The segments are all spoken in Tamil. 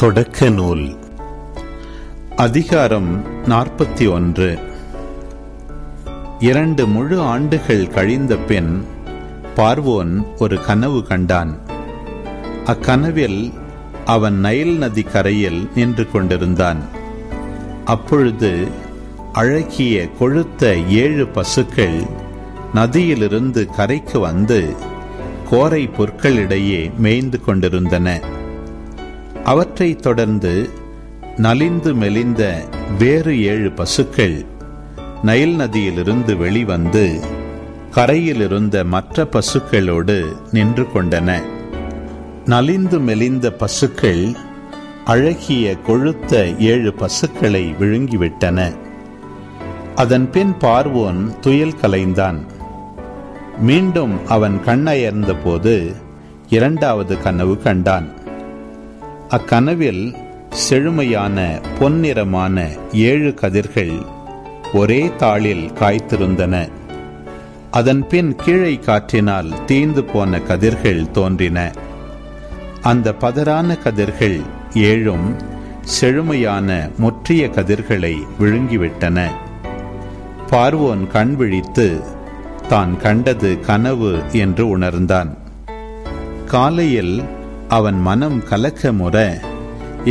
தொடக்க நூல் அதிகாரம் 41. 2 முழு ஆண்டுகள் கழிந்த பின் பார்வோன் ஒரு கனவு கண்டான். அக்கனவில் அவன் நைல் நதி கரையில் நின்று கொண்டிருந்தான். அப்பொழுது அழகிய கொழுத்த 7 பசுக்கள் நதியிலிருந்து கரைக்கு வந்து கோரை புற்களிடையே மேய்ந்து கொண்டிருந்தன. அவற்றை தொடர்ந்து நலிந்து மெலிந்த வேறு 7 பசுக்கள் நைல் நதியிலிருந்து வெளிவந்து கரையிலிருந்த மற்ற பசுக்களோடு நின்று கொண்டன. நலிந்து மெலிந்த பசுக்கள் அழகிய கொழுத்த 7 பசுக்களை விழுங்கிவிட்டன. அதன் பின் பார்வோன் துயில் கலைந்தான். மீண்டும் அவன் கண்ணயர்ந்த போது 2வது கனவு கண்டான். அக்கனவில் செழுமையான பொன்னிறமான 7 கதிர்கள் ஒரே தாளில் காய்த்திருந்தன. அதன் பின் கீழே காற்றினால் தீந்து போன கதிர்கள் தோன்றின. அந்த பதரான கதிர்கள் 7ம் செழுமையான முற்றிய கதிர்களை விழுங்கிவிட்டன. பார்வோன் கண் விழித்து தான் கண்டது கனவு என்று உணர்ந்தான். காலையில் அவன் மனம் கலக்கமுற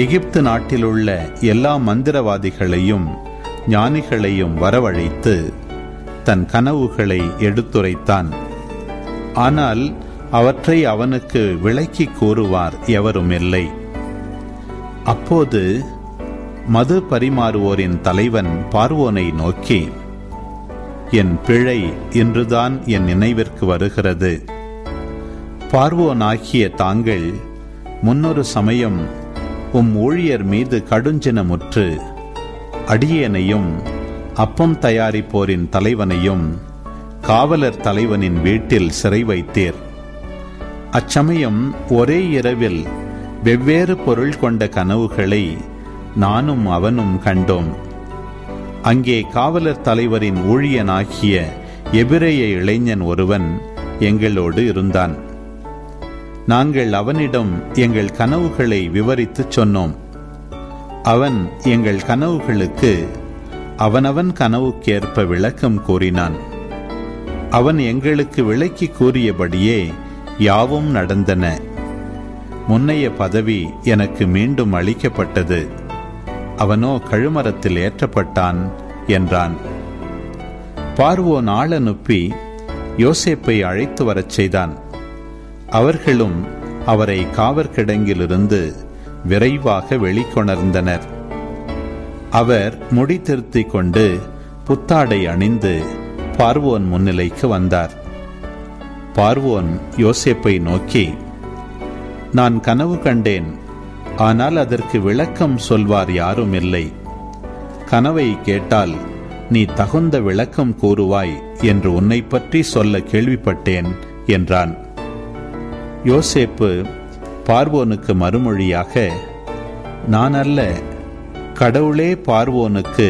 எகிப்து நாட்டிலுள்ள எல்லா மந்திரவாதிகளையும் ஞானிகளையும் வரவழைத்து தன் கனவுகளை எடுத்துரைத்தான். ஆனால் அவற்றை அவனுக்கு விளக்கி கூறுவார் எவரும் இல்லை. அப்போது மது பரிமாறுவோரின் தலைவன் பார்வோனை நோக்கி, என் பிழை இன்றுதான் என் நினைவிற்கு வருகிறது. பார்வோனாகிய தாங்கள் முன்னொரு சமயம் ஊழியர் மீது கடுஞ்சினமுற்று அடியேனையும் அப்பம் தயாரிப்போரின் தலைவனையும் காவலர் தலைவனின் வீட்டில் சிறை வைத்தீர். அச்சமயம் ஒரே இரவில் வெவ்வேறு பொருள் கொண்ட கனவுகளை நானும் அவனும் கண்டோம். அங்கே காவலர் தலைவரின் ஊழியனாகிய எபிரேய இளைஞன் ஒருவன் எங்களோடு இருந்தான். நாங்கள் அவனிடம் எங்கள் கனவுகளை விவரித்து சொன்னோம். அவன் எங்கள் கனவுகளுக்கு அவனவன் கனவுக்கேற்ப விளக்கம் கூறினான். அவன் எங்களுக்கு விளக்கி கூறியபடியே யாவும் நடந்தன. முன்னைய பதவி எனக்கு மீண்டும் அளிக்கப்பட்டது. அவனோ கழுமரத்தில் ஏற்றப்பட்டான் என்றான். பார்வோன் ஆள் அனுப்பி யோசேப்பை அழைத்து வரச் செய்தான். அவர்களும் அவரை காவற்கிடங்கிலிருந்து விரைவாக வெளிக்கொணர்ந்தனர். அவர் முடி திருத்திக் கொண்டு புத்தாடை அணிந்து பார்வோன் முன்னிலைக்கு வந்தார். பார்வோன் யோசேப்பை நோக்கி, நான் கனவு கண்டேன், ஆனால் அதற்கு விளக்கம் சொல்வார் யாரும் இல்லை. கனவை கேட்டால் நீ தகுந்த விளக்கம் கூறுவாய் என்று உன்னை பற்றி சொல்ல கேள்விப்பட்டேன் என்றான். யோசேப்பு பார்வோனுக்கு மறுமொழியாக, நான் அல்ல, கடவுளே பார்வோனுக்கு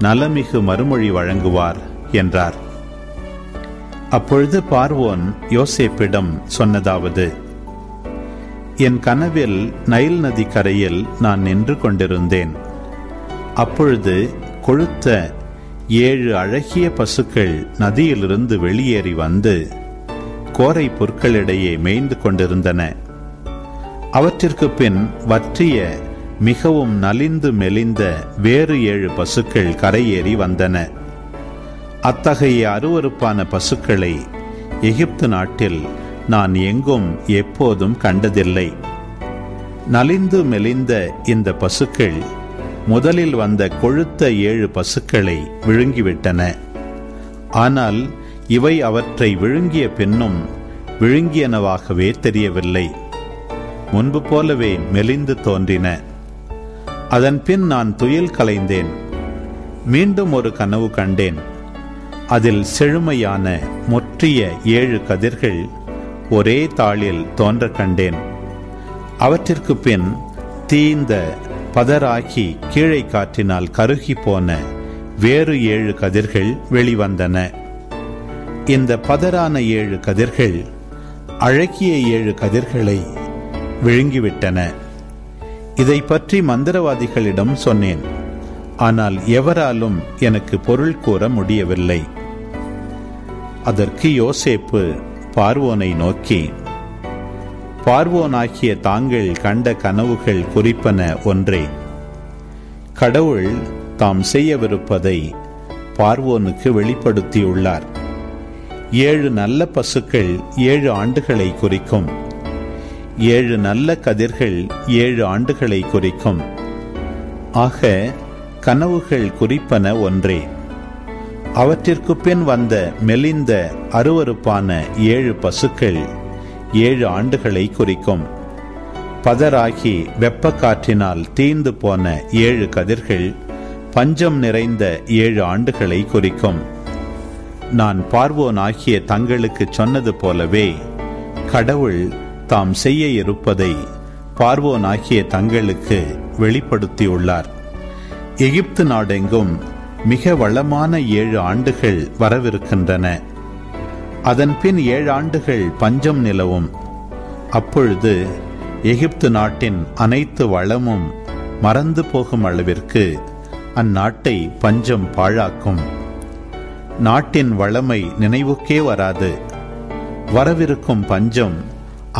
நலமிகு மறுமொழி வழங்குவார் என்றார். அப்பொழுது பார்வோன் யோசேப்பிடம் சொன்னதாவது, என் கனவில் நைல் நதி கரையில் நான் நின்று கொண்டிருந்தேன். அப்பொழுது கொழுத்த 7 அழகிய பசுக்கள் நதியிலிருந்து வெளியேறி வந்து கோரை புற்களிடையே மேய்ந்து கொண்டிருந்தன. அவற்றிற்கு பின் வற்றிய மிகவும் நலிந்து மெலிந்த வேறு 7 பசுக்கள் கரையேறி வந்தன. அத்தகைய அருவருப்பான பசுக்களை எகிப்து நாட்டில் நான் எங்கும் எப்போதும் கண்டதில்லை. நலிந்து மெலிந்த இந்த பசுக்கள் முதலில் வந்த கொழுத்த 7 பசுக்களை விழுங்கிவிட்டன. ஆனால் இவை அவற்றை விழுங்கிய பின்னும் விழுங்கியனவாகவே தெரியவில்லை. முன்பு போலவே மெலிந்து தோன்றின. அதன் பின் நான் துயில் கலைந்தேன். மீண்டும் ஒரு கனவு கண்டேன். அதில் செழுமையான முற்றிய 7 கதிர்கள் ஒரே தாளில் தோன்ற கண்டேன். அவற்றிற்கு பின் தீந்த பதராகி கீழே காற்றினால் கருகி போன வேறு 7 கதிர்கள் வெளிவந்தன. இந்த பதரான 7 கதிர்கள் அழகிய 7 கதிர்களை விழுங்கிவிட்டன. இதை பற்றி மந்திரவாதிகளிடம் சொன்னேன். ஆனால் எவராலும் எனக்கு பொருள் கூற முடியவில்லை. அதற்கு யோசேப்பு பார்வோனை நோக்கி, பார்வோனாகிய தாங்கள் கண்ட கனவுகள் குறிப்பன ஒன்றே. கடவுள் தாம் செய்யவிருப்பதை பார்வோனுக்கு வெளிப்படுத்தியுள்ளார். 7 நல்ல பசுக்கள் 7 ஆண்டுகளை குறிக்கும். 7 நல்ல கதிர்கள் 7 ஆண்டுகளை குறிக்கும். ஆக கனவுகள் குறிப்பன ஒன்றே. அவற்றிற்கு பின் வந்த மெலிந்த அருவருப்பான 7 பசுக்கள் 7 ஆண்டுகளை குறிக்கும். பதராகி வெப்ப காற்றினால் தீந்து போன 7 கதிர்கள் பஞ்சம் நிறைந்த 7 ஆண்டுகளை குறிக்கும். நான் பார்வோன் ஆகிய தங்களுக்கு சொன்னது போலவே கடவுள் தாம் செய்ய இருப்பதை பார்வோன் ஆகிய தங்களுக்கு வெளிப்படுத்தியுள்ளார். எகிப்து நாடெங்கும் மிக வளமான 7 ஆண்டுகள் வரவிருக்கின்றன. அதன் பின் 7 ஆண்டுகள் பஞ்சம் நிலவும். அப்பொழுது எகிப்து நாட்டின் அனைத்து வளமும் மறந்து போகும் அளவிற்கு அந்நாட்டை பஞ்சம் பாழாக்கும். நாட்டின் வளமை நினைவுக்கே வராது. வரவிருக்கும் பஞ்சம்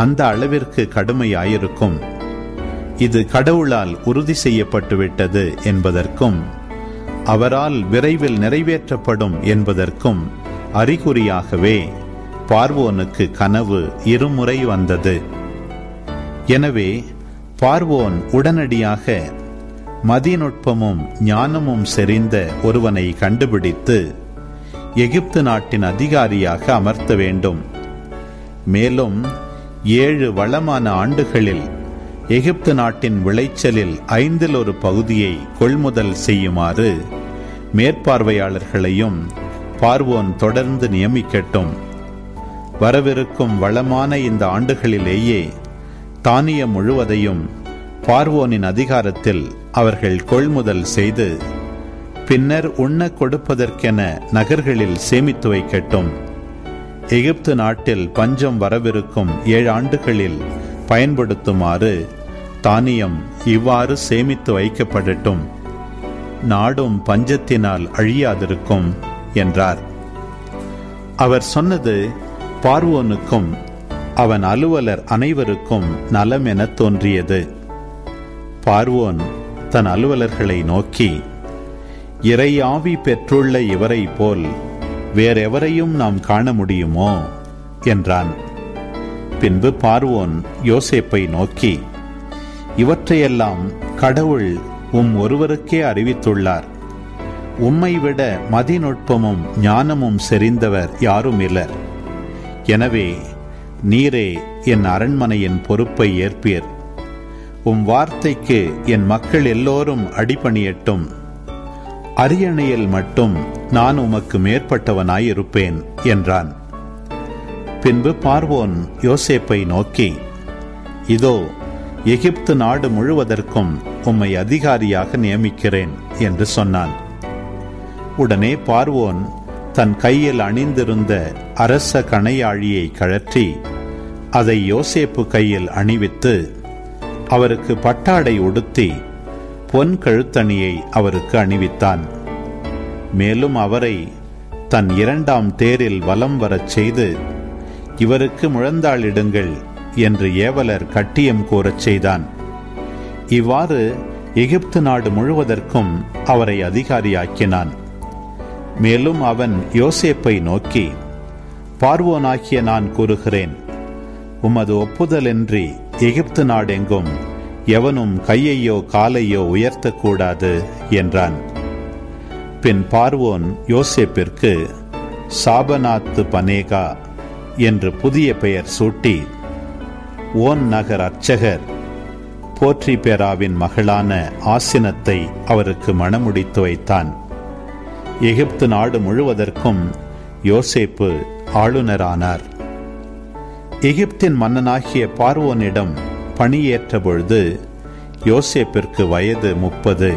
அந்த அளவிற்கு கடுமையாயிருக்கும். இது கடவுளால் உறுதி செய்யப்பட்டுவிட்டது என்பதற்கும் அவரால் விரைவில் நிறைவேற்றப்படும் என்பதற்கும் அறிகுறியாகவே பார்வோனுக்கு கனவு 2 முறை வந்தது. எனவே பார்வோன் உடனடியாக மதிநுட்பமும் ஞானமும் செறிந்த ஒருவனை கண்டுபிடித்து எகிப்து நாட்டின் அதிகாரியாக அமர்த்த வேண்டும். மேலும் 7 வளமான ஆண்டுகளில் எகிப்து நாட்டின் விளைச்சலில் 1/5 பகுதியை கொள்முதல் செய்யுமாறு மேற்பார்வையாளர்களையும் பார்வோன் தொடர்ந்து நியமிக்கட்டும். வரவிருக்கும் வளமான இந்த ஆண்டுகளிலேயே தானியம் முழுவதையும் பார்வோனின் அதிகாரத்தில் அவர்கள் கொள்முதல் செய்து பின்னர் உண்ண கொடுப்பதற்கென நகர்களில் சேமித்து வைக்கட்டும். எகிப்து நாட்டில் பஞ்சம் வரவிருக்கும் 7 ஆண்டுகளில் பயன்படுத்துமாறு தானியம் இவ்வாறு சேமித்து வைக்கப்படட்டும். நாடும் பஞ்சத்தினால் அழியாதிருக்கும் என்றார். அவர் சொன்னது பார்வோனுக்கும் அவன் அலுவலர் அனைவருக்கும் நலம் என தோன்றியது. பார்வோன் தன் அலுவலர்களை நோக்கி, இறையாவி பெற்றுள்ள இவரை போல் வேறெவரையும் நாம் காண முடியுமோ என்றான். பின்பு பார்வோன் யோசேப்பை நோக்கி, இவற்றையெல்லாம் கடவுள் ஒருவருக்கே அறிவித்துள்ளார். உம்மை விட மதிநுட்பமும் ஞானமும் செறிந்தவர் யாரும் இல்லர். எனவே நீரே என் அரண்மனையின் பொறுப்பை ஏற்பீர். வார்த்தைக்கு என் மக்கள் எல்லோரும் அடிபணியட்டும். அரியணையில் மட்டும் நான் உமக்கு மேற்பட்டவனாயிருப்பேன் என்றான். பின்பு பார்வோன் யோசேப்பை நோக்கி, இதோ எகிப்து நாடு முழுவதற்கும் உம்மை அதிகாரியாக நியமிக்கிறேன் என்று சொன்னான். உடனே பார்வோன் தன் கையில் அணிந்திருந்த அரச கணையாழியை கழற்றி அதை யோசேப்பு கையில் அணிவித்து அவருக்கு பட்டாடை உடுத்தி பொன் கழுத்தணியை அவருக்கு அணிவித்தான். மேலும் அவரை தன் 2ஆம் தேரில் வலம் வரச் செய்து, இவருக்கு முழந்தாளிடுங்கள் என்று ஏவலர் கட்டியம் கூறச் செய்தான். இவ்வாறு எகிப்து நாடு முழுவதற்கும் அவரை அதிகாரியாக்கினான். மேலும் அவன் யோசேப்பை நோக்கி, பார்வோனாகிய நான் கூறுகிறேன், உமது ஒப்புதலின்றி எகிப்து நாடெங்கும் எவனும் கையையோ காலையோ உயர்த்தக்கூடாது என்றான். பின் பார்வோன் யோசேப்பிற்கு சாபநாத்து பனேகா என்று புதிய பெயர் சூட்டி ஓன் நகர் அர்ச்சகர் போற்றிபெராவின் மகளான ஆசினத்தை அவருக்கு மணமுடித்து வைத்தான். எகிப்து நாடு முழுவதற்கும் யோசேப்பு ஆளுநரானார். எகிப்தின் மன்னனாகிய பார்வோனிடம் பணியேற்ற பொழுது யோசேப்பிற்கு வயது 30.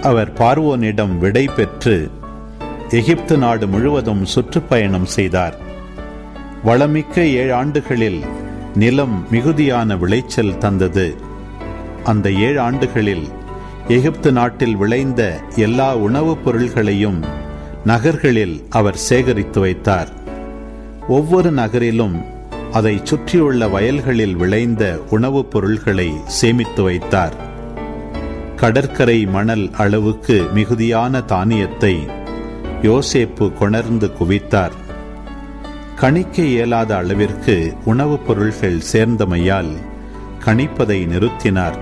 அவர் பார்வோனிடம் விடை பெற்று எகிப்து நாடு முழுவதும் சுற்றுப்பயணம் செய்தார். வளமிக்க 7 ஆண்டுகளில் நிலம் மிகுதியான விளைச்சல் தந்தது. அந்த 7 ஆண்டுகளில் எகிப்து நாட்டில் விளைந்த எல்லா உணவுப் பொருள்களையும் நகர்களில் அவர் சேகரித்து வைத்தார். ஒவ்வொரு நகரிலும் அதை சுற்றியுள்ள வயல்களில் விளைந்த உணவுப் பொருள்களை சேமித்து வைத்தார். கடற்கரை மணல் அளவுக்கு மிகுதியான தானியத்தை யோசேப்பு கொணர்ந்து குவித்தார். கணிக்க இயலாத அளவிற்கு உணவுப் பொருள்கள் சேர்ந்தமையால் கணிப்பதை நிறுத்தினார்.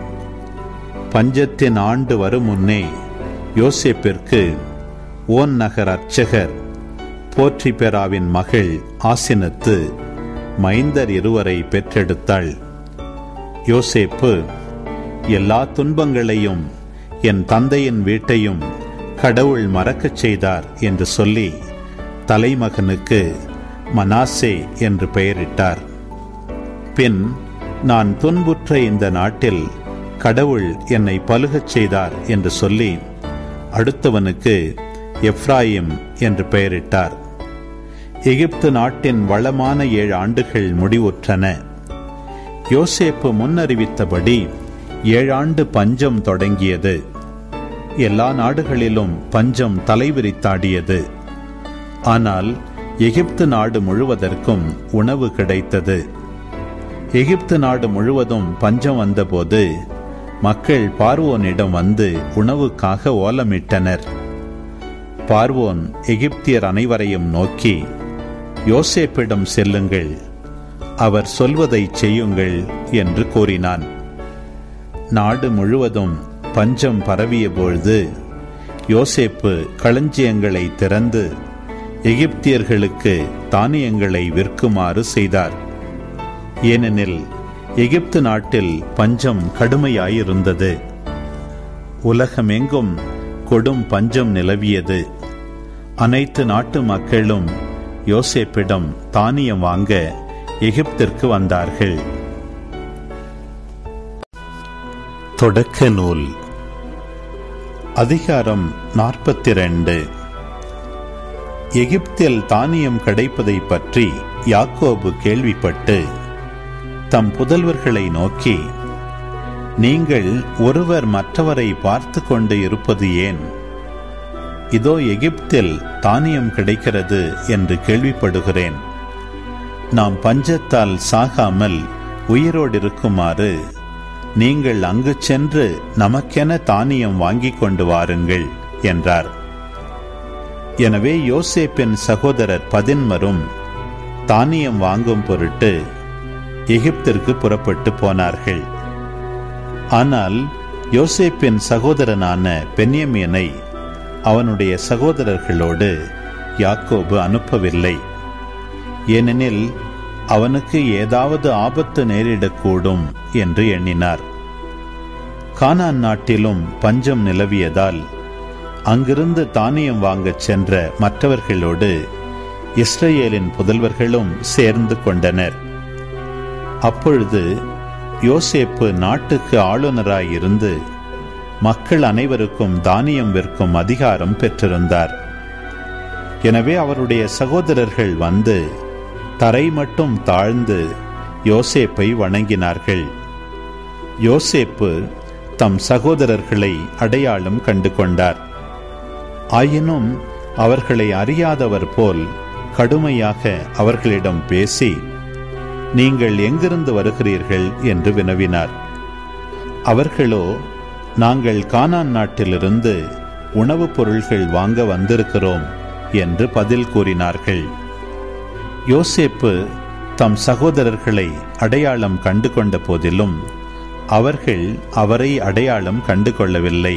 பஞ்சத்தின் ஆண்டு வரும் முன்னே யோசேப்பிற்கு ஓன் நகர் அர்ச்சகர் போற்றிபெராவின் மகள் ஆசினத்து மைந்தர் 2 பெற்றெடுத்தாள். யோசேப்பு, எல்லா துன்பங்களையும் என் தந்தையின் வீட்டையும் கடவுள் மறக்கச் செய்தார் என்று சொல்லி தலைமகனுக்கு மனாசே என்று பெயரிட்டார். பின், நான் துன்புற்ற இந்த நாட்டில் கடவுள் என்னை பலுகச் செய்தார் என்று சொல்லி அடுத்தவனுக்கு எப்ராயிம் என்று பெயரிட்டார். எகிப்து நாட்டின் வளமான 7 ஆண்டுகள் முடிவுற்றன. யோசேப்பு முன்னறிவித்தபடி 7 ஆண்டு பஞ்சம் தொடங்கியது. எல்லா நாடுகளிலும் பஞ்சம் தலைவிரித்தாடியது. ஆனால் எகிப்து நாடு முழுவதற்கும் உணவு கிடைத்தது. எகிப்து நாடு முழுவதும் பஞ்சம் வந்தபோது மக்கள் பார்வோனிடம் வந்து உணவுக்காக ஓலமிட்டனர். பார்வோன் எகிப்தியர் அனைவரையும் நோக்கி, யோசேப்பிடம் செல்லுங்கள், அவர் சொல்வதை செய்யுங்கள் என்று கூறினான். நாடு முழுவதும் பஞ்சம் பரவிய பொழுது யோசேப்பு களஞ்சியங்களை திறந்து எகிப்தியர்களுக்கு தானியங்களை விற்குமாறு செய்தார். ஏனெனில் எகிப்து நாட்டில் பஞ்சம் கடுமையாயிருந்தது. உலகமெங்கும் கொடும் பஞ்சம் நிலவியது. அனைத்து நாட்டு மக்களும் யோசேப்பிடம் தானியம் வாங்க எகிப்திற்கு வந்தார்கள். தொடக்க நூல் அதிகாரம் 42. எகிப்தில் தானியம் கிடைப்பதை பற்றி யாக்கோபு கேள்விப்பட்டு தம் புதல்வர்களை நோக்கி, நீங்கள் ஒருவர் மற்றவரை பார்த்து கொண்டு இருப்பது ஏன்? இதோ எகிப்தில் தானியம் கிடைக்கிறது என்று கேள்விப்படுகிறேன். நாம் பஞ்சத்தால் சாகாமல் உயிரோடு இருக்குமாறு நீங்கள் அங்கு சென்று நமக்கென தானியம் வாங்கிக் கொண்டு வாருங்கள் என்றார். எனவே யோசேப்பின் சகோதரர் 11 தானியம் வாங்கும் பொருட்டு எகிப்திற்கு புறப்பட்டு போனார்கள். ஆனால் யோசேப்பின் சகோதரனான பென்யமீனை அவனுடைய சகோதரர்களோடு யாக்கோபு அனுப்பவில்லை. ஏனெனில் அவனுக்கு ஏதாவது ஆபத்து நேரிடக்கூடும் என்று எண்ணினார். கானான் நாட்டிலும் பஞ்சம் நிலவியதால் அங்கிருந்து தானியம் வாங்கச் சென்ற மற்றவர்களோடு இஸ்ரவேலின் புதல்வர்களும் சேர்ந்து கொண்டனர். அப்பொழுது யோசேப்பு நாட்டுக்கு ஆளுநராயிருந்து மக்கள் அனைவருக்கும் தானியம் விற்கும் அதிகாரம் பெற்றிருந்தார். எனவே அவருடைய சகோதரர்கள் வந்து தரை மட்டும் தாழ்ந்து யோசேப்பை வணங்கினார்கள். யோசேப்பு தம் சகோதரர்களை அடையாளம் கண்டு கொண்டார். ஆயினும் அவர்களை அறியாதவர் போல் கடுமையாக அவர்களிடம் பேசி, நீங்கள் எங்கிருந்து வருகிறீர்கள் என்று வினவினார். அவர்களோ, நாங்கள் கானான் நாட்டிலிருந்து உணவுப் பொருள்கள் வாங்க வந்திருக்கிறோம் என்று பதில் கூறினார்கள். யோசேப்பு தம் சகோதரர்களை அடையாளம் கண்டு கொண்ட போதிலும் அவர்கள் அவரை அடையாளம் கண்டு கொள்ளவில்லை.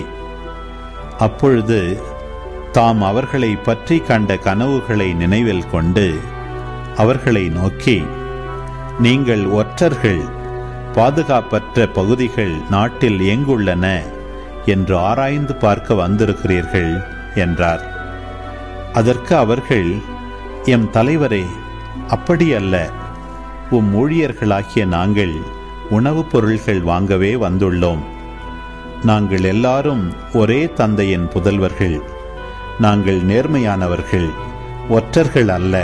அப்பொழுது தாம் அவர்களை பற்றி கண்ட கனவுகளை நினைவில் கொண்டு அவர்களை நோக்கி, நீங்கள் ஒற்றர்கள், பாதுகாப்பற்ற பகுதிகள் நாட்டில் எங்குள்ளன என்று ஆராய்ந்து பார்க்க வந்திருக்கிறீர்கள் என்றார். அதற்கு அவர்கள், எம் தலைவரே, அப்படியல்ல, உம் ஊழியர்களாகிய நாங்கள் உணவுப் பொருள்கள் வாங்கவே வந்துள்ளோம். நாங்கள் எல்லாரும் ஒரே தந்தையின் புதல்வர்கள். நாங்கள் நேர்மையானவர்கள், ஒற்றர்கள் அல்ல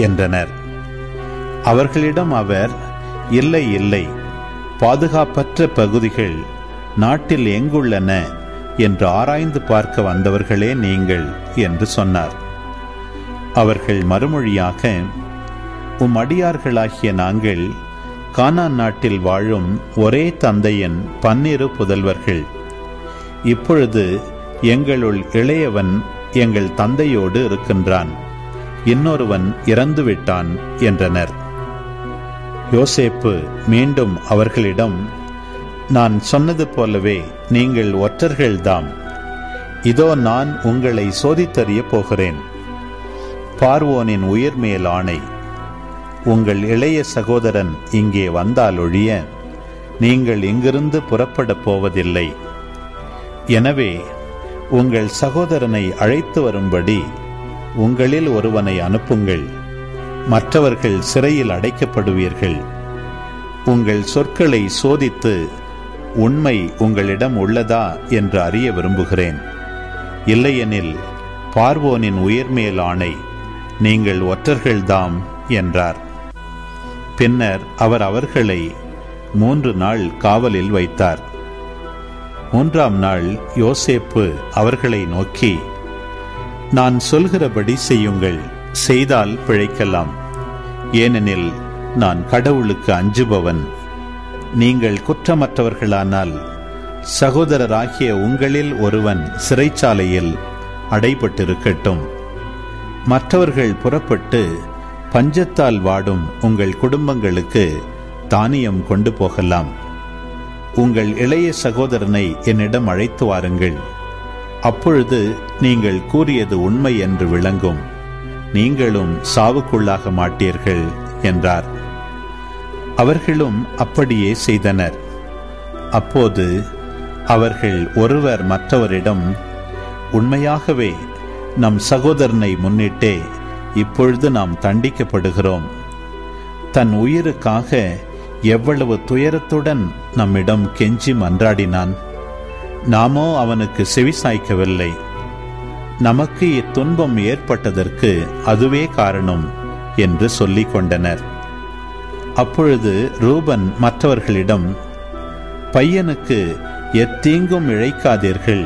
என்றனர். அவர்களிடம் அவர், இல்லை இல்லை, பாதுகாப்பற்ற பகுதிகள் நாட்டில் எங்குள்ளன என்று ஆராய்ந்து பார்க்க வந்தவர்களே நீங்கள் என்று சொன்னார். அவர்கள் மறுமொழியாக, உம் அடியார்களாகிய நாங்கள் கானான் நாட்டில் வாழும் ஒரே தந்தையின் 12 புதல்வர்கள். இப்பொழுது எங்களுள் இளையவன் எங்கள் தந்தையோடு இருக்கின்றான், இன்னொருவன் இறந்துவிட்டான் என்றனர். யோசேப்பு மீண்டும் அவர்களிடம், நான் சொன்னது போலவே நீங்கள் ஒற்றர்கள்தாம். இதோ நான் உங்களை சோதித்தறிய போகிறேன். பார்வோனின் உயிர் மேல் ஆணை, உங்கள் இளைய சகோதரன் இங்கே வந்தால் ஒழிய நீங்கள் இங்கிருந்து புறப்படப் போவதில்லை. எனவே உங்கள் சகோதரனை அழைத்து வரும்படி உங்களில் ஒருவனை அனுப்புங்கள். மற்றவர்கள் சிறையில் அடைக்கப்படுவீர்கள். உங்கள் சொற்களை சோதித்து உண்மை உங்களிடம் உள்ளதா என்று அறிய விரும்புகிறேன். இல்லையெனில் பார்வோனின் உயிர் மேல் ஆணை, நீங்கள் ஒற்றர்கள்தாம் என்றார். பின்னர் அவர் அவர்களை 3 நாள் காவலில் வைத்தார். 3ஆம் நாள் யோசேப்பு அவர்களை நோக்கி, நான் சொல்கிறபடி செய்யுங்கள், செய்தால் பிழைக்கலாம். ஏனெனில் நான் கடவுளுக்கு அஞ்சுபவன். நீங்கள் குற்றமற்றவர்களானால் சகோதரராகிய உங்களில் ஒருவன் சிறைச்சாலையில் அடைபட்டிருக்கட்டும். மற்றவர்கள் புறப்பட்டு பஞ்சத்தால் வாடும் உங்கள் குடும்பங்களுக்கு தானியம் கொண்டு போகலாம். உங்கள் இளைய சகோதரனை என்னிடம் அழைத்து வாருங்கள். அப்பொழுது நீங்கள் கூறியது உண்மை என்று விளங்கும். நீங்களும் சாவுக்குள்ளாக மாட்டீர்கள் என்றார். அவர்களும் அப்படியே செய்தனர். அப்போது அவர்கள் ஒருவர் மற்றவரிடம், உண்மையாகவே நம் சகோதரனை முன்னிட்டே இப்பொழுது நாம் தண்டிக்கப்படுகிறோம். தன் உயிருக்காக எவ்வளவு துயரத்துடன் நம்மிடம் கெஞ்சி மன்றாடினான். நாமோ அவனுக்கு செவிசாய்க்கவில்லை. நமக்கு இத்துன்பம் ஏற்பட்டதற்கு அதுவே காரணம் என்று சொல்லிக் கொண்டனர். அப்பொழுது ரூபன் மற்றவர்களிடம், பையனுக்கு எத்தீங்கும் இழைக்காதீர்கள்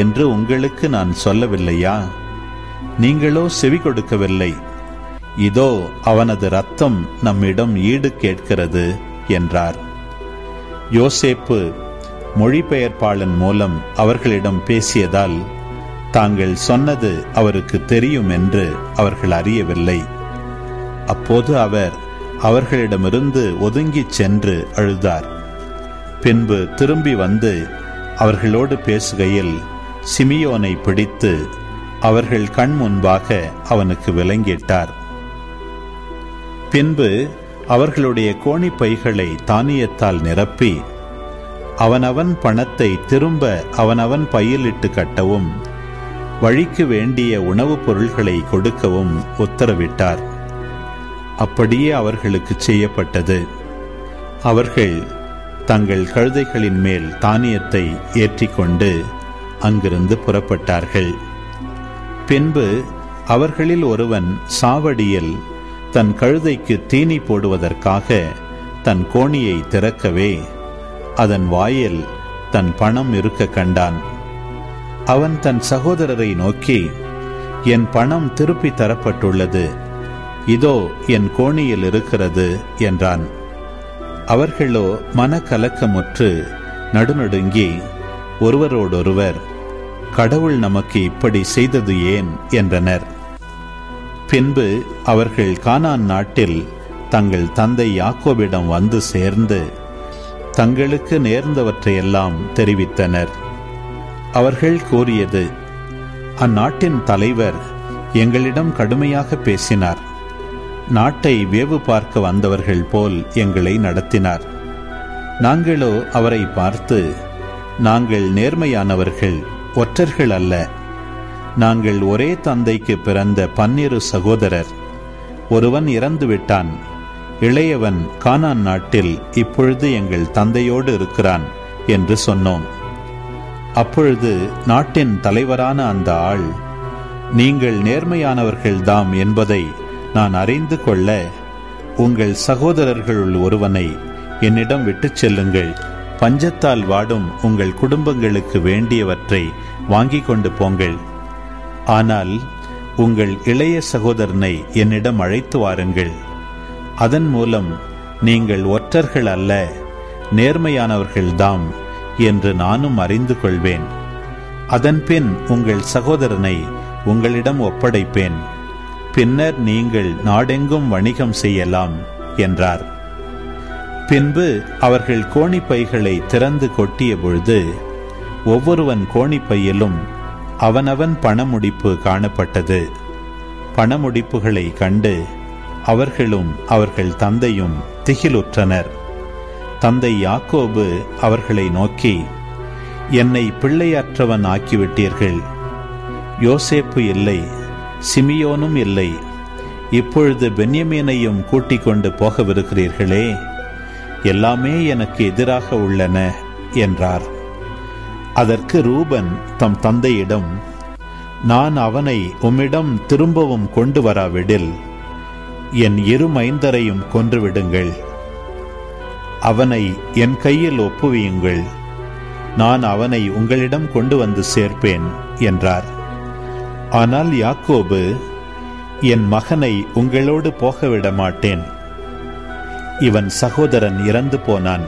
என்று உங்களுக்கு நான் சொல்லவில்லையா? நீங்களோ செவி கொடுக்கவில்லை. இதோ அவனது இரத்தம் நம்மிடம் ஈடு கேட்கிறது என்றார். யோசேப்பு மொழிபெயர்ப்பாளன் மூலம் அவர்களிடம் பேசியதால் தாங்கள் சொன்னது அவருக்கு தெரியும் என்று அவர்கள் அறியவில்லை. அப்போது அவர் அவர்களிடமிருந்து ஒதுங்கிச் சென்று அழுதார். பின்பு திரும்பி வந்து அவர்களோடு பேசுகையில் சிமியோனை பிடித்து அவர்கள் கண் முன்பாக அவனுக்கு விலங்கிட்டார். பின்பு அவர்களுடைய கோணிப்பைகளை தானியத்தால் நிரப்பி அவனவன் பணத்தை திரும்ப அவனவன் பையிலிட்டு கட்டவும் வழிக்கு வேண்டிய உணவுப் பொருள்களை கொடுக்கவும் உத்தரவிட்டார். அப்படியே அவர்களுக்கு செய்யப்பட்டது. அவர்கள் தங்கள் கழுதைகளின் மேல் தானியத்தை ஏற்றிக்கொண்டு அங்கிருந்து புறப்பட்டார்கள். பின்பு அவர்களில் ஒருவன் சாவடியில் தன் கழுதைக்கு தீனி போடுவதற்காக தன் கோணியை திறக்கவே அதன் வாயில் தன் பணம் இருக்க கண்டான். அவன் தன் சகோதரரை நோக்கி, என் பணம் திருப்பி தரப்பட்டுள்ளது, இதோ என் கோணியில் இருக்கிறது என்றான். அவர்களோ மனக்கலக்கமுற்று நடுநடுங்கி ஒருவரோடொருவர், கடவுள் நமக்கு இப்படி செய்தது ஏன் என்றனர். பின்பு அவர்கள் கானான் நாட்டில் தங்கள் தந்தை யாக்கோபிடம் வந்து சேர்ந்து தங்களுக்கு நேர்ந்தவற்றையெல்லாம் தெரிவித்தனர். அவர்கள் கூறியது, அந்நாட்டின் தலைவர் எங்களிடம் கடுமையாக பேசினார். நாட்டை வேவு பார்க்க வந்தவர்கள் போல் எங்களை நடத்தினார். நாங்களோ அவரை பார்த்து, நாங்கள் நேர்மையானவர்கள், ஒற்றர்கள் அல்ல. நாங்கள் ஒரே தந்தைக்கு பிறந்த 12 சகோதரர். ஒருவன் இறந்துவிட்டான். இளையவன் கானான் நாட்டில் இப்பொழுது எங்கள் தந்தையோடு இருக்கிறான் என்று சொன்னோம். அப்பொழுது நாட்டின் தலைவரான அந்த ஆள், நீங்கள் நேர்மையானவர்கள்தாம் என்பதை நான் அறிந்து கொள்ள உங்கள் சகோதரர்களுள் ஒருவனை என்னிடம் விட்டுச் செல்லுங்கள், பஞ்சத்தால் வாடும் உங்கள் குடும்பங்களுக்கு வேண்டியவற்றை வாங்கிக் கொண்டு போங்கள். ஆனால் உங்கள் இளைய சகோதரனை என்னிடம் அழைத்து வாருங்கள். அதன் மூலம் நீங்கள் ஒற்றர்கள் அல்ல, நேர்மையானவர்கள்தாம் என்று நானும் அறிந்து கொள்வேன். அதன்பின் உங்கள் சகோதரனை உங்களிடம் ஒப்படைப்பேன். பின்னர் நீங்கள் நாடெங்கும் வணிகம் செய்யலாம் என்றார். பின்பு அவர்கள் கோணிப்பைகளை திறந்து கொட்டிய பொழுது ஒவ்வொருவன் கோணிப்பையிலும் அவனவன் பணமுடிப்பு காணப்பட்டது. பணமுடிப்புகளை கண்டு அவர்களும் அவர்கள் தந்தையும் திகிலுற்றனர். தந்தை யாக்கோபு அவர்களை நோக்கி, என்னை பிள்ளையற்றவன் ஆக்கிவிட்டீர்கள். யோசேப்பு இல்லை, சிமியோனும் இல்லை, இப்பொழுது பென்யமீனையும் கூட்டிக் கொண்டு போகவிருக்கிறீர்களே, எல்லாமே எனக்கு எதிராக உள்ளன என்றார். அதற்கு ரூபன் தம் தந்தையிடம், நான் அவனை உம்மிடம் திரும்பவும் கொண்டு வராவிடில் என் இரு மைந்தரையும் கொன்றுவிடுங்கள். அவனை என் கையில் ஒப்புவியுங்கள், நான் அவனை உங்களிடம் கொண்டு வந்து சேர்ப்பேன் என்றார். ஆனால் யாக்கோபு, என் மகனை உங்களோடு போகவிட மாட்டேன். இவன் சகோதரன் இறந்து போனான்,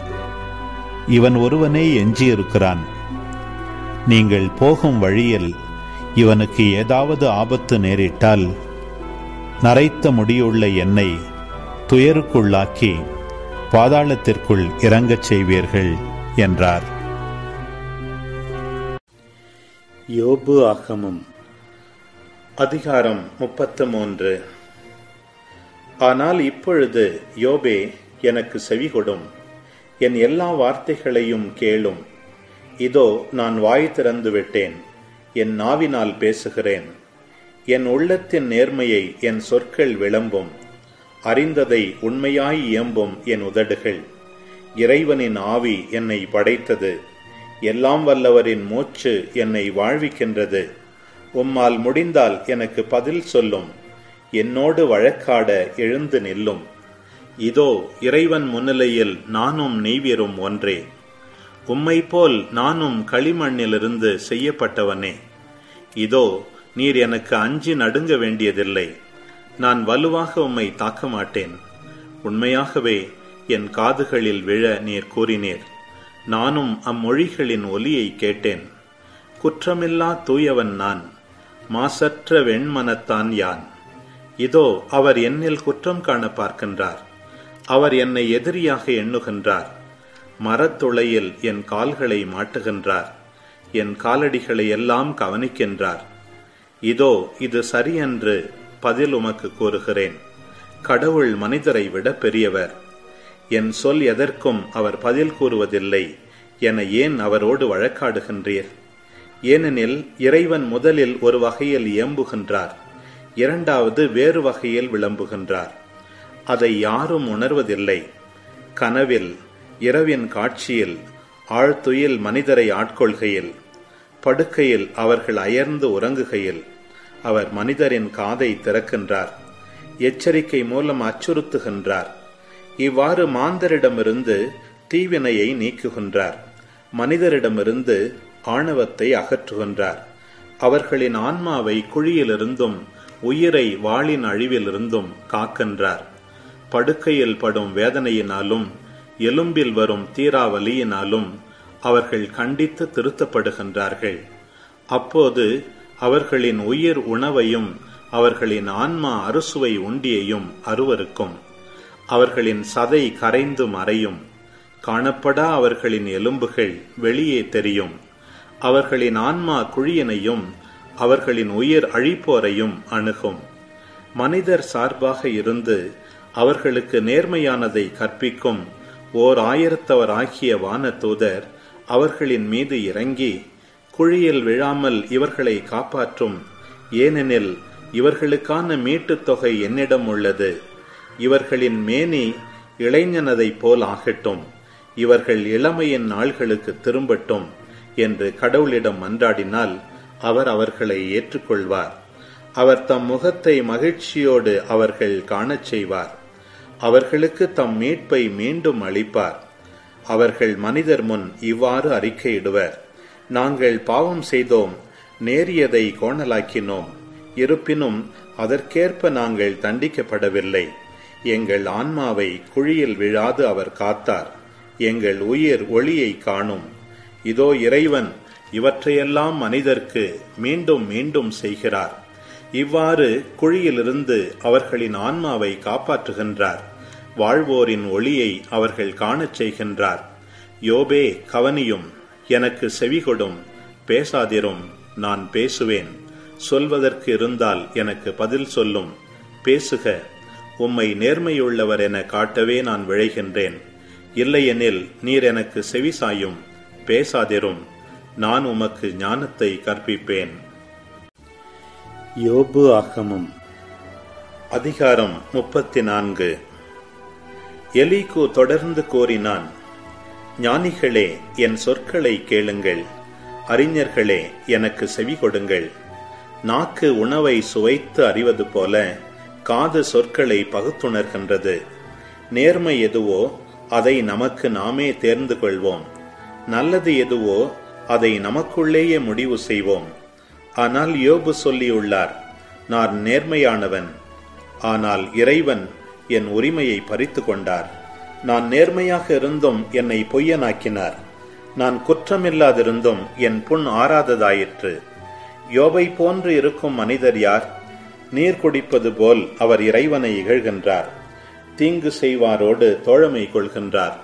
இவன் ஒருவனே எஞ்சியிருக்கிறான். நீங்கள் போகும் வழியில் இவனுக்கு ஏதாவது ஆபத்து நேரிட்டால் நரைத்த முடியுள்ள என்னை துயருக்குள்ளாக்கி பாதாளத்திற்குள் இறங்கச் செய்வீர்கள் என்றார். யோபு ஆகமம் அதிகாரம் 33. ஆனால் இப்பொழுது யோபே, எனக்கு செவிகொடும், என் எல்லா வார்த்தைகளையும் கேளும். இதோ நான் வாய் திறந்து விட்டேன், என் நாவினால் பேசுகிறேன். என் உள்ளத்தின் நேர்மையை என் சொற்கள் விளம்பும், அறிந்ததை உண்மையாய் இயம்பும் என் உதடுகள். இறைவனின் ஆவி என்னை படைத்தது, எல்லாம் வல்லவரின் மூச்சு என்னை வாழ்விக்கின்றது. உம்மால் முடிந்தால் எனக்கு பதில் சொல்லும், என்னோடு வழக்காட எழுந்து நில்லும். இதோ இறைவன் முன்னிலையில் நானும் நீவீரும் ஒன்றே. உம்மை போல் நானும் களிமண்ணிலிருந்து செய்யப்பட்டவனே. இதோ நீர் எனக்கு அஞ்சி நடுங்க வேண்டியதில்லை, நான் வலுவாக உம்மை தாக்க மாட்டேன். உண்மையாகவே என் காதுகளில் விழ நீர் கூறினீர், நானும் அம்மொழிகளின் ஒலியை கேட்டேன். குற்றமில்லா தூயவன் நான், மாசற்ற வெண்மனத்தான் யான். இதோ அவர் என்னில் குற்றம் காண பார்க்கின்றார், அவர் என்னை எதிரியாக எண்ணுகின்றார். மரத்துளையில் என் கால்களை மாட்டுகின்றார், என் காலடிகளை எல்லாம் கவனிக்கின்றார். இதோ இது சரியென்று பதில் உமக்கு கூறுகிறேன். கடவுள் மனிதரை விட பெரியவர். என் சொல் எதற்கும் அவர் பதில் கூறுவதில்லை என ஏன் அவரோடு வழக்காடுகின்றீர்? ஏனெனில் இறைவன் முதலில் ஒரு வகையில் இயம்புகின்றார், இரண்டாவது வேறு வகையில் விளம்புகின்றார். அதை யாரும் உணர்வதில்லை. கனவில், இரவின் காட்சியில், ஆழ்துயில் மனிதரை ஆட்கொள்கையில், படுக்கையில் அவர்கள் அயர்ந்து உறங்குகையில் அவர் மனிதரின் காதை திறக்கின்றார், எச்சரிக்கை மூலம் அச்சுறுத்துகின்றார். இவ்வாறு மாந்தரிடமிருந்து தீவினையை நீக்குகின்றார், மனிதரிடமிருந்து ஆணவத்தை அகற்றுகின்றார். அவர்களின் ஆன்மாவை குழியிலிருந்தும் உயிரை வாளின் அழிவிலிருந்தும் காக்கின்றார். படுக்கையில் படும் வேதனையினாலும் எலும்பில் வரும் தீராவலியினாலும் அவர்கள் கண்டித்து திருத்தப்படுகின்றார்கள். அப்போது அவர்களின் உயிர் உணவையும் அவர்களின் ஆன்மா அறுசுவை உண்டியையும் அருவருக்கும். அவர்களின் சதை கரைந்து மறையும், காணப்படா அவர்களின் எலும்புகள் வெளியே தெரியும். அவர்களின் ஆன்மா குழியினையும் அவர்களின் உயிர் அழிப்போரையும் அணுகும். மனிதர் சார்பாக இருந்து அவர்களுக்கு நேர்மையானதை கற்பிக்கும் ஓர் 1000 வான தூதர் அவர்களின் மீது இறங்கி குழியில் விழாமல் இவர்களை காப்பாற்றும். ஏனெனில் இவர்களுக்கான மீட்டுத் தொகை என்னிடம் உள்ளது. இவர்களின் மேனி இளைஞனதை போல் ஆகட்டும், இவர்கள் இளமையின் நாள்களுக்கு திரும்பட்டும் என்று கடவுளிடம் மன்றாடினால் அவர் அவர்களை ஏற்றுக்கொள்வார். அவர் தம் முகத்தை மகிழ்ச்சியோடு அவர்கள் காணச் செய்வார். அவர்களுக்கு தம் மீட்பை மீண்டும் அளிப்பார். அவர்கள் மனிதர் முன் இவ்வாறு அறிக்கையிடுவர்: நாங்கள் பாவம் செய்தோம், நேரியதை கோணலாக்கினோம், இருப்பினும் அதற்கேற்ப நாங்கள் தண்டிக்கப்படவில்லை. எங்கள் ஆன்மாவை குழியில் விழாது அவர் காத்தார், எங்கள் உயிர் ஒளியை காணும். இதோ இறைவன் இவற்றையெல்லாம் மனிதர்க்கு மீண்டும் மீண்டும் செய்கிறார். இவ்வாறு குழியிலிருந்து அவர்களின் ஆன்மாவை காப்பாற்றுகின்றார். வாழ்வோரின் ஒளியை அவர்கள் காணச் செய்கின்றார். யோபே, கவனியும், எனக்கு செவிகொடும், பேசாதிரும், நான் பேசுவேன். சொல்வதற்கு இருந்தால் எனக்கு பதில் சொல்லும், பேசுக. உம்மை நேர்மையுள்ளவர் என காட்டவே நான் விழைகின்றேன். இல்லையெனில் நீர் எனக்கு செவிசாயும், பேசாதிரும், நான் உமக்கு ஞானத்தை கற்பிப்பேன். யோபு ஆகமம் அதிகாரம் 34. எலிகு தொடர்ந்து கூறினான்: ஞானிகளே, என் சொற்களை கேளுங்கள். அறிஞர்களே, எனக்கு செவி கொடுங்கள். நாக்கு உணவை சுவைத்து அறிவது போல காது சொற்களை பகுத்துணர்கின்றது. நேர்மை எதுவோ அதை நமக்கு நாமே தேர்ந்து கொள்வோம். நல்லது எதுவோ அதை நமக்குள்ளேயே முடிவு செய்வோம். ஆனால் யோபு சொல்லியுள்ளார்: நான் நேர்மையானவன். ஆனால் இறைவன் என் உரிமையை பறித்து கொண்டார். நான் நேர்மையாக இருந்தும் என்னை பொய்யனாக்கினார். நான் குற்றமில்லாதிருந்தும் என் புண் ஆறாததாயிற்று. யோபை போன்று இருக்கும் மனிதர் யார்? நீர் குடிப்பது போல் அவர் இறைவனை இகழ்கின்றார். தீங்கு செய்வாரோடு தோழமை கொள்கின்றார்.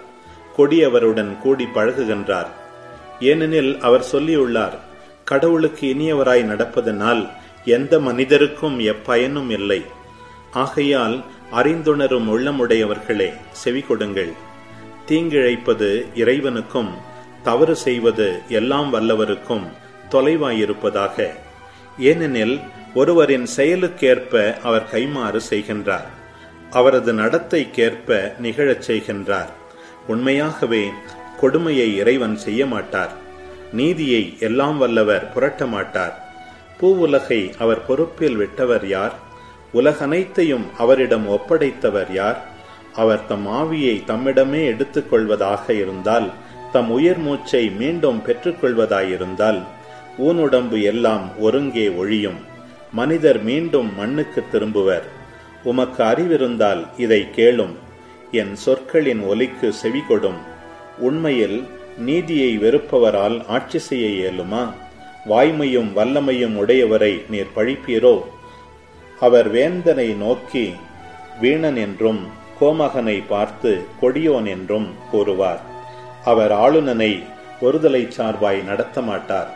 கொடியவருடன் கூடி பழகுகின்றார். ஏனெனில் அவர் சொல்லியுள்ளார்: கடவுளுக்கு இனியவராய் நடப்பதனால் எந்த மனிதருக்கும் எப்பயனும் இல்லை. ஆகையால் அறிந்துணரும் உள்ளமுடையவர்களே, செவி கொடுங்கள். தீங்கிழைப்பது இறைவனுக்கும் தவறு செய்வது எல்லாம் வல்லவருக்கும் தொலைவாயிருப்பதாக. ஏனெனில் ஒருவரின் செயலுக்கேற்ப அவர் கைமாறு செய்கின்றார், அவரது நடத்தைக்கேற்ப நிகழச் செய்கின்றார். உண்மையாகவே கொடுமையை இறைவன் செய்ய மாட்டார். நீதியை எல்லாம் வல்லவர் புரட்ட மாட்டார். பூவுலகை அவர் பொறுப்பில் விட்டவர் யார்? உலகனைத்தையும் அவரிடம் ஒப்படைத்தவர் யார்? அவர் தம் ஆவியை தம்மிடமே எடுத்துக் கொள்வதாக இருந்தால், தம் உயிர் மூச்சை மீண்டும் பெற்றுக்கொள்வதாயிருந்தால், ஊனுடம்பு எல்லாம் ஒருங்கே ஒழியும். மனிதர் மீண்டும் மண்ணுக்கு திரும்புவர். உமக்கு அறிவிருந்தால் இதை கேளும். என் சொற்களின் ஒலிக்கு செவிகொடும். உண்மையில் நீதியை வெறுப்பவரால் ஆட்சி செய்ய இயலுமா? வாய்மையும் வல்லமையும் உடையவரை நீர் பழிப்பீரோ? அவர் வேந்தனை நோக்கி வீணன் என்றும் கோமகனை பார்த்து கொடியோன் என்றும் கூறுவார். அவர் ஆளுநனை ஒருதலை சார்பாய் நடத்த மாட்டார்.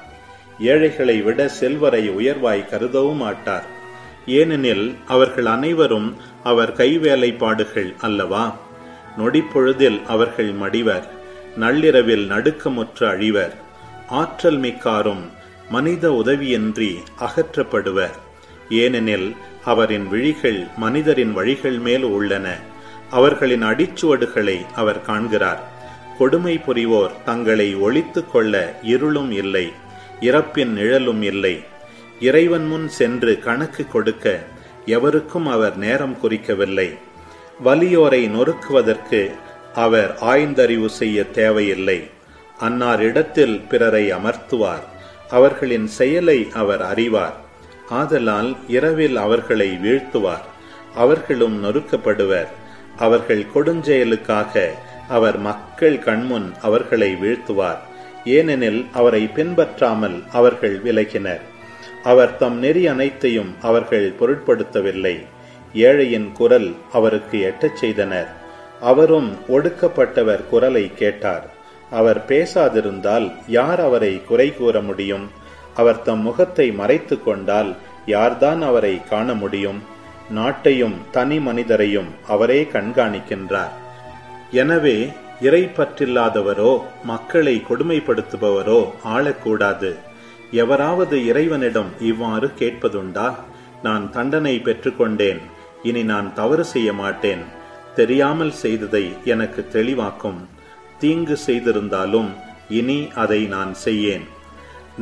ஏழைகளை விட செல்வரை உயர்வாய் கருதவும் மாட்டார். ஏனெனில் அவர்கள் அனைவரும் அவர் கைவேலைப்பாடுகள் அல்லவா? நொடிப்பொழுதில் அவர்கள் மடிவர். நள்ளிரவில் நடுக்கமுற்று அழிவர். ஆற்றல் மிக்காரும் மனித உதவியின்றி அகற்றப்படுவர். ஏனெனில் அவரின் விழிகள் மனிதரின் வழிகள் மேல் உள்ளன. அவர்களின் அடிச்சுவடுகளை அவர் காண்கிறார். கொடுமை புரிவோர் தங்களை ஒளித்துக் கொள்ள இருளும் இல்லை, இறப்பின் நிழலும் இல்லை. இறைவன் முன் சென்று கணக்கு கொடுக்க எவருக்கும் அவர் நேரம் குறிக்கவில்லை. வலியோரை நொறுக்குவதற்கு அவர் ஆய்ந்தறிவு செய்ய தேவையில்லை. அன்னார் இடத்தில் பிறரை அமர்த்துவார். அவர்களின் செயலை அவர் அறிவார். ஆதலால் இரவில் அவர்களை வீழ்த்துவார். அவர்களும் நொறுக்கப்படுவர். அவர்கள் கொடுஞ்செயலுக்காக அவர் மக்கள் கண்முன் அவர்களை வீழ்த்துவார். ஏனெனில் அவரை பின்பற்றாமல் அவர்கள் விலகினர். அவர் தம் நெறி அனைத்தையும் அவர்கள் பொருட்படுத்தவில்லை. ஏழையின் குரல் அவருக்கு எட்டச் செய்தனர். அவரும் ஒடுக்கப்பட்டவர் குரலை கேட்டார். அவர் பேசாதிருந்தால் யார் அவரை குறை கூற முடியும்? அவர் தம் முகத்தை மறைத்து கொண்டால் யார்தான் அவரை காண முடியும்? நாட்டையும் தனி மனிதரையும் அவரே கண்காணிக்கின்றார். எனவே இறைப்பற்றில்லாதவரோ மக்களை கொடுமைப்படுத்துபவரோ ஆளக்கூடாது. எவராவது இறைவனிடம் இவ்வாறு கேட்பதுண்டா? நான் தண்டனை பெற்றுக்கொண்டேன், இனி நான் தவறு செய்ய மாட்டேன். தெரியாமல் செய்ததை எனக்கு தெளிவாக்கும். தீங்கு செய்திருந்தாலும் இனி அதை நான் செய்யேன்.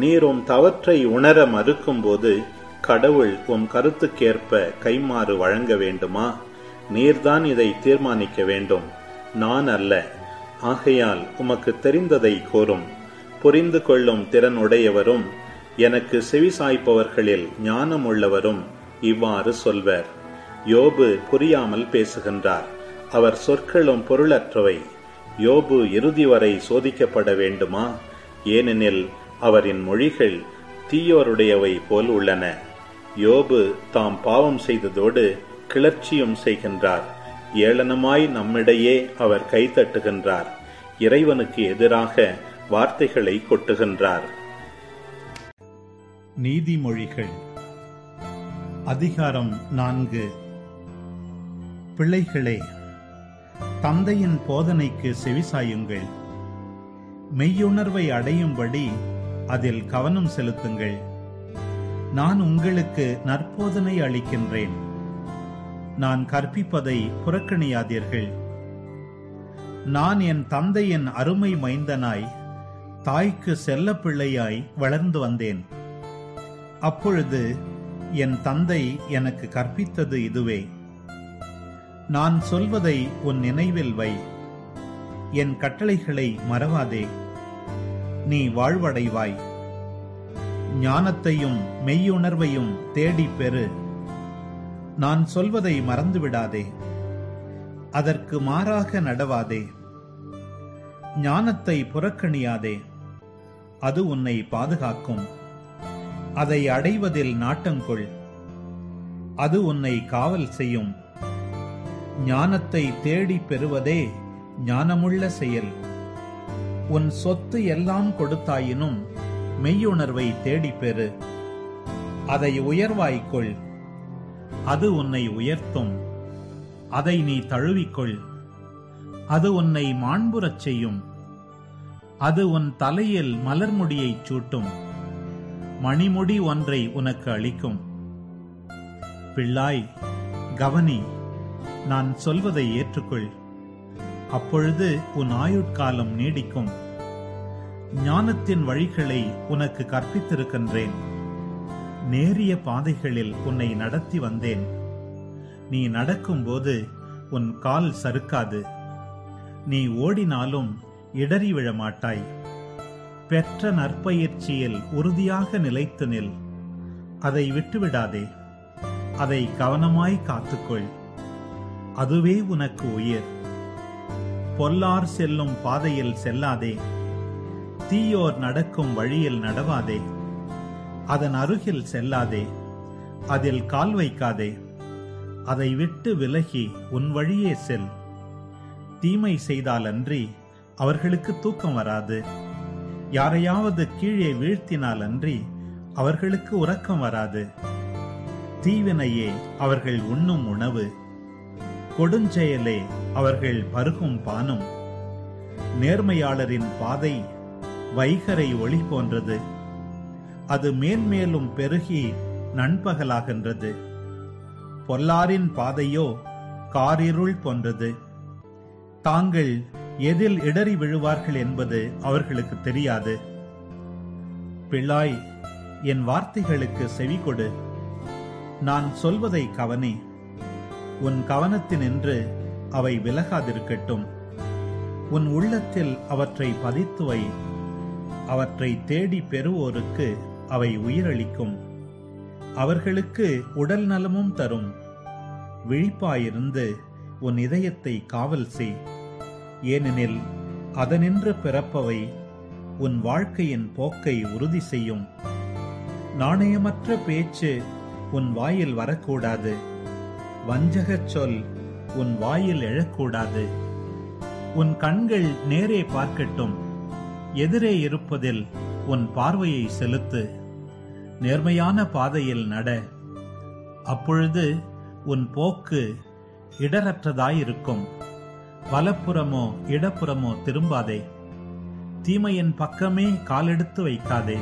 நீர் உம் தவற்றை உணர மறுக்கும் போது கடவுள் உம் கருத்துக்கேற்ப கைமாறு வழங்க வேண்டுமா? நீர்தான் இதை தீர்மானிக்க வேண்டும், நான் அல்ல. ஆகையால் உமக்கு தெரிந்ததை கூறும். புரிந்து கொள்ளும் திறன் உடையவரும் எனக்கு செவிசாய்ப்பவர்களில் ஞானம் உள்ளவரும் இவ்வாறு சொல்வர். யோபு புரியாமல் பேசுகின்றார். அவர் சொற்களும் பொருளற்றவை. யோபு இறுதி வரை சோதிக்கப்பட வேண்டுமா? ஏனெனில் அவரின் மொழிகள் தீயோருடையவை போல் உள்ளன. யோபு தாம் பாவம் செய்ததோடு கிளர்ச்சியும் செய்கின்றார். ஏளனமாய் நம்மிடையே அவர் கைதட்டுகின்றார். இறைவனுக்கு எதிராக வார்த்தைகளை கொட்டுகின்றார். நீதிமொழிகள் அதிகாரம் 4. பிள்ளைகளே, தந்தையின் போதனைக்கு செவிசாயுங்கள். மெய்யுணர்வை அடையும்படி அதில் கவனம் செலுத்துங்கள். நான் உங்களுக்கு நற்போதனை அளிக்கின்றேன். நான் கற்பிப்பதை புறக்கணியாதீர்கள். நான் என் தந்தையின் அருமை மைந்தனாய், தாய்க்கு செல்ல பிள்ளையாய் வளர்ந்து வந்தேன். அப்பொழுது என் தந்தை எனக்கு கற்பித்தது இதுவே. நான் சொல்வதை உன் நினைவில் வை. என் கட்டளைகளை மறவாதே. நீ வாழ்வடைவாய். ஞானத்தையும் மெய்யுணர்வையும் தேடிப் பெறு. நான் சொல்வதை மறந்துவிடாதே. அதற்கு மாறாக நடவாதே. ஞானத்தை புறக்கணியாதே. அது உன்னை பாதுகாக்கும். அதை அடைவதில் நாட்டங்கொள். அது உன்னை காவல் செய்யும். ஞானத்தை தேடி பெறுவதே ஞானமுள்ள செயல். உன் சொத்து எல்லாம் கொடுத்தாயினும் மெய்யுணர்வை தேடிப் பெறு. அதை உயர்வாய்க்கொள். அது உன்னை உயர்த்தும். அதை நீ தழுவிக்கொள். அது உன்னை மாண்புறச் செய்யும். அது உன் தலையில் மலர்முடியைச் சூட்டும். மணிமுடி ஒன்றை உனக்கு அளிக்கும். பிள்ளாய், கவனி, நான் சொல்வதை ஏற்றுக்கொள். அப்பொழுது உன் ஆயுட்காலம் நீடிக்கும். ஞானத்தின் வழிகளை உனக்கு கற்பித்திருக்கின்றேன். நேரிய பாதைகளில் உன்னை நடத்தி வந்தேன். நீ நடக்கும்போது உன் கால் சறுக்காது. நீ ஓடினாலும் இடறி விழமாட்டாய். பெற்ற நற்பயிற்சியில் உறுதியாக நிலைத்து நில். அதை விட்டுவிடாதே. அதை கவனமாய் காத்துக்கொள். அதுவே உனக்கு உயிர். பொல்லார் செல்லும் பாதையில் செல்லாதே. தீயோர் நடக்கும் வழியில் நடவாதே. அதன் அருகில் செல்லாதே. அதில் கால் வைக்காதே. அதை விட்டு விலகி உன் வழியே செல். தீமை செய்தாலன்றி அவர்களுக்கு தூக்கம் வராது. யாரையாவது கீழே வீழ்த்தினாலன்றி அவர்களுக்கு உறக்கம் வராது. தீவினையே அவர்கள் உண்ணும் உணவு. கொடுஞ்செயலே அவர்கள் பருகும் பானம். நேர்மையாளரின் பாதை வைகரை ஒளி போன்றது. அது மேன்மேலும் பெருகி நண்பகலாகின்றது. பொல்லாரின் பாதையோ காரிருள் போன்றது. தாங்கள் எதில் இடறி விழுவார்கள் என்பது அவர்களுக்கு தெரியாது. பிள்ளாய், என் வார்த்தைகளுக்கு செவிகொடு. நான் சொல்வதை கவனி. உன் கவனத்தினின்று அவை விலகாதிருக்கட்டும். உன் உள்ளத்தில் அவற்றை பதித்து வை. அவற்றை தேடி பெறுவோருக்கு அவை உயிரளிக்கும். அவர்களுக்கு உடல் நலமும் தரும். விழிப்பாயிருந்து உன் இதயத்தை காவல் செய். ஏனெனில் அதனின்று பிறப்பவை உன் வாழ்க்கையின் போக்கை உறுதி செய்யும். நாணயமற்ற பேச்சு உன் வாயில் வரக்கூடாது. வஞ்சகச் சொல் உன் வாயில் எழக்கூடாது. உன் கண்கள் நேரே பார்க்கட்டும். எதிரே இருப்பதில் உன் பார்வையை செலுத்து. நேர்மையான பாதையில் நட. அப்பொழுது உன் போக்கு இடரற்றதாயிருக்கும். வலப்புறமோ இடப்புறமோ திரும்பாதே. தீமையின் பக்கமே காலெடுத்து வைக்காதே.